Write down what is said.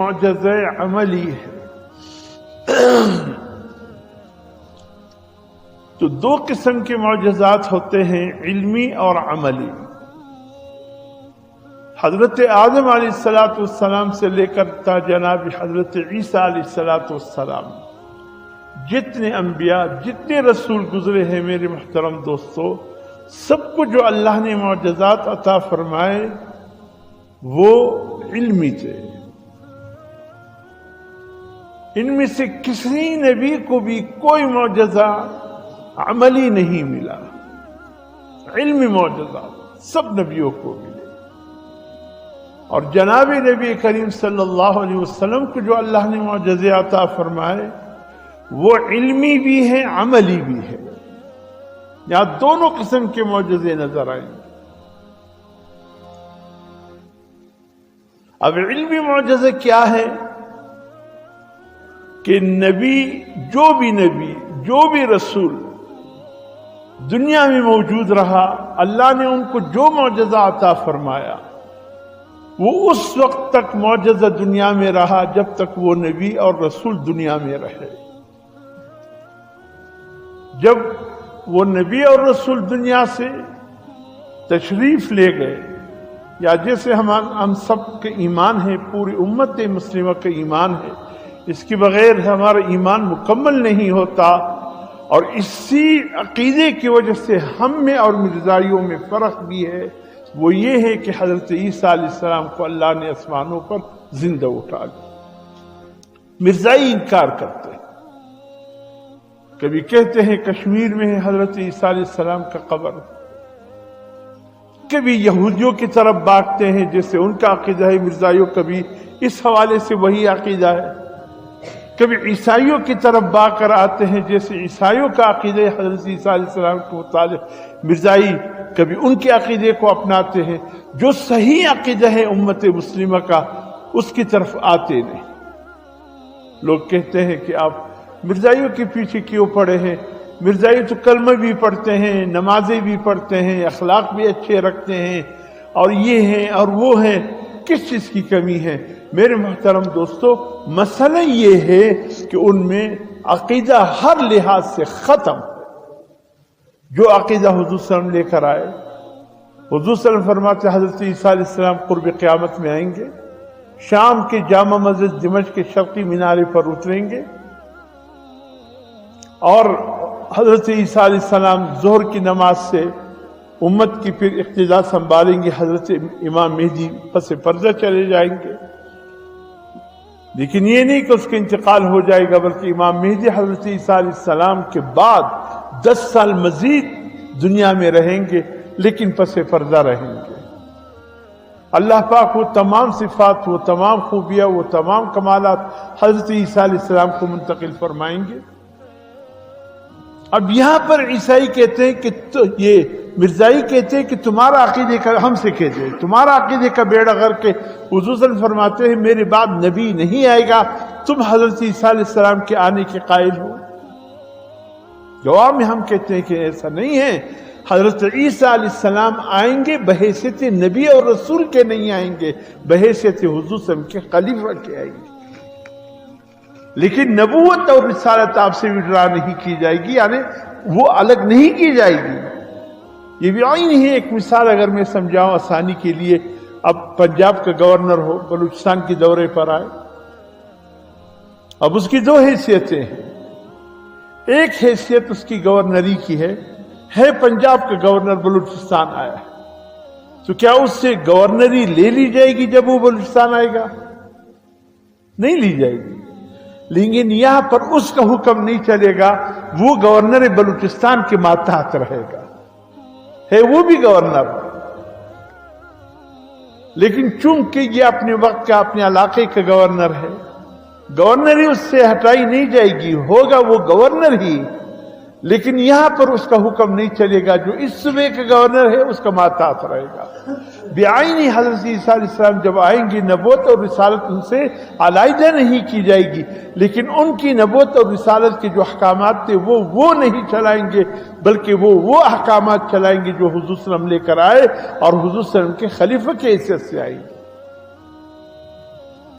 معجزہ عملی ہے۔ تو دو قسم کے معجزات ہوتے ہیں، علمی اور عملی۔ حضرت آدم علیہ السلام سے لے کر تا جناب حضرت عیسیٰ علیہ السلام، جتنے انبیاء جتنے رسول گزرے ہیں میرے محترم دوستو، سب کو جو اللہ نے معجزات عطا فرمائے وہ علمی تھے۔ ان میں سے کسی نبی کو بھی کوئی معجزہ عملی نہیں ملا، علمی معجزات سب نبیوں کو ملے۔ اور جناب نبی کریم صلی اللہ علیہ وسلم کو جو اللہ نے معجزے عطا فرمائے وہ علمی بھی ہیں عملی بھی ہے۔ یہاں دونوں قسم کے معجزے نظر آئیں۔ اب علمی معجزہ کیا ہے کہ جو بھی رسول دنیا میں موجود رہا، اللہ نے ان کو جو معجزہ عطا فرمایا وہ اس وقت تک معجزہ دنیا میں رہا جب تک وہ نبی اور رسول دنیا میں رہے۔ جب وہ نبی اور رسول دنیا سے تشریف لے گئے، یا جیسے ہم سب کے ایمان ہے، پوری امت مسلمہ کا ایمان ہے، اس کے بغیر ہمارا ایمان مکمل نہیں ہوتا، اور اسی عقیدے کی وجہ سے ہم میں اور مرزائیوں میں فرق بھی ہے۔ وہ یہ ہے کہ حضرت عیسیٰ علیہ السلام کو اللہ نے آسمانوں پر زندہ اٹھا دیا۔ مرزائی انکار کرتے ہیں، کبھی کہتے ہیں کشمیر میں ہے حضرت عیسیٰ علیہ السلام کا قبر، کبھی یہودیوں کی طرف بھاگتے ہیں جیسے ان کا عقیدہ ہے مرزائیوں، کبھی اس حوالے سے وہی عقیدہ ہے، کبھی عیسائیوں کی طرف بھاگ کر آتے ہیں جیسے عیسائیوں کا عقیدہ حضرت عیسیٰ علیہ السلام کے متعلق مرزائی کبھی ان کے عقیدے کو اپناتے ہیں۔ جو صحیح عقیدہ ہے امت مسلمہ کا اس کی طرف آتے نہیں۔ لوگ کہتے ہیں کہ آپ مرزائیوں کے پیچھے کیوں پڑے ہیں؟ مرزائی تو کلمہ بھی پڑھتے ہیں، نمازیں بھی پڑھتے ہیں، اخلاق بھی اچھے رکھتے ہیں، اور یہ ہیں اور وہ ہیں، کس چیز کی کمی ہے؟ میرے محترم دوستو، مسئلہ یہ ہے کہ ان میں عقیدہ ہر لحاظ سے ختم ہے۔ جو عقیدہ حضور صلی اللہ علیہ وسلم لے کر آئے، حضور صلی اللہ علیہ وسلم فرماتے حضرت عیسیٰ علیہ السلام قرب قیامت میں آئیں گے، شام کے جامع مسجد دمشق کے شرقی مینارے پر اتریں گے، اور حضرت عیسیٰ علیہ السلام ظہر کی نماز سے امت کی پھر اقتداء سنبھالیں گے، حضرت امام مہدی پس پردہ چلے جائیں گے۔ لیکن یہ نہیں کہ اس کا انتقال ہو جائے گا، بلکہ امام مہدی حضرت عیسیٰ علیہ السلام کے بعد 10 سال مزید دنیا میں رہیں گے، لیکن پس پردہ رہیں گے۔ اللہ پاک وہ تمام صفات، وہ تمام خوبیاں، وہ تمام کمالات حضرت عیسیٰ علیہ السلام کو منتقل فرمائیں گے۔ اب یہاں پر عیسائی کہتے ہیں کہ یہ مرزائی کہتے ہیں کہ تمہارا عقیدے کا، ہم سے کہتے ہیں تمہارا عقیدے کا بیڑا غرق ہے۔ حضور صلی اللہ علیہ وسلم فرماتے ہیں میرے بعد نبی نہیں آئے گا، تم حضرت عیسیٰ علیہ السلام کے آنے کے قائل ہو؟ جواب میں ہم کہتے ہیں کہ ایسا نہیں ہے۔ حضرت عیسیٰ علیہ السلام آئیں گے بحیثیت نبی اور رسول کے نہیں آئیں گے، بحیثیت حضور صلی اللہ علیہ وسلم کے خلیفہ کے آئیں گے۔ لیکن نبوت اور رسالت آپ سے وڈرا نہیں کی جائے گی، یعنی وہ الگ نہیں کی جائے گی۔ یہ بھی عین ہے۔ ایک مثال اگر میں سمجھاؤں آسانی کے لیے، اب پنجاب کا گورنر ہو، بلوچستان کے دورے پر آئے، اب اس کی دو حیثیتیں ہیں۔ ایک حیثیت اس کی گورنری کی ہے پنجاب کا گورنر بلوچستان آیا، تو کیا اس سے گورنری لے لی جائے گی جب وہ بلوچستان آئے گا؟ نہیں لی جائے گی۔ لیکن یہاں پر اس کا حکم نہیں چلے گا، وہ گورنر بلوچستان کے ماتحت رہے گا، ہے وہ بھی گورنر، لیکن چونکہ یہ اپنے وقت کا، اپنے علاقے کا گورنر ہے، گورنری اس سے ہٹائی نہیں جائے گی، ہوگا وہ گورنر ہی، لیکن یہاں پر اس کا حکم نہیں چلے گا۔ جو اس صوبے کا گورنر ہے اس کا ماتحت رہے گا۔ بعینی حضرت عیسیٰ علیہ السلام جب آئیں گے، نبوت اور رسالت ان سے علیحدہ نہیں کی جائے گی، لیکن ان کی نبوت اور رسالت کے جو احکامات تھے وہ نہیں چلائیں گے، بلکہ وہ احکامات چلائیں گے جو حضور صلی اللہ علیہ وسلم لے کر آئے اور حضور صلی اللہ علیہ وسلم کے خلیفہ کی حیثیت سے آئیں گے۔